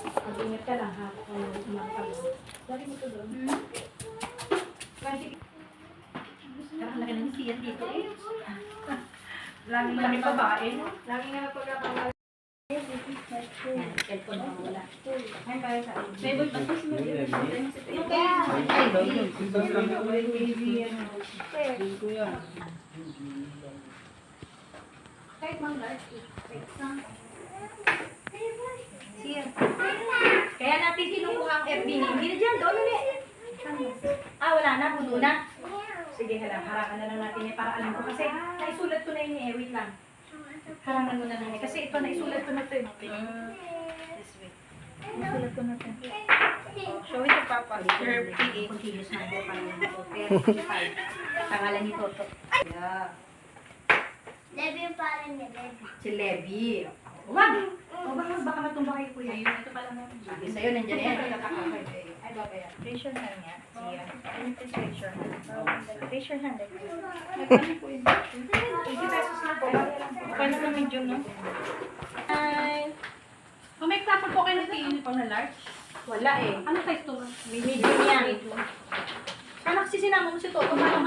Mag-ingat ka lang ha. Kung umakal. Dali mo ito doon. Parang laki ng siyan dito eh. Laging laki babae, no? Laging nga pagkakawala. Cellphone na wala. Ay, kaya sa akin. May boy pa ito. Yung kaya. Ay, yun. Kahit mang large. Siyan. Kaya natin kinukuha ang FB ni. Hindi na dyan. Doon ulit. Wala na. Puno na. Sige, harakan na lang natin yan para alam ko. Kasi naisulat ko na yun eh. Wait lang. Harangan mo na lang eh. Kasi ito, naisulat ko na ito eh. This way. Naisulat ko na ito. Show it to Papa. Sir, Continuous number pa lang ito. 35. Pangalan ni Toto. Yeah. Levi yung parang niya, Levi. Si Levi. Wag! Baka matumba kayo kuya. ayun, ito pala natin. Sige, sa'yo nandiyan yan. Ay, baka yan. Raise your hand nga. Siya. Please raise your hand. Raise your hand. Nagkano po yun? 80 pesos na po. Okay na namin dyan, no? Hi! Kung may example po kayo ng uniform na large, Wala eh. ano size to? Medium yan. Anak, sinama mo si Toto. Paano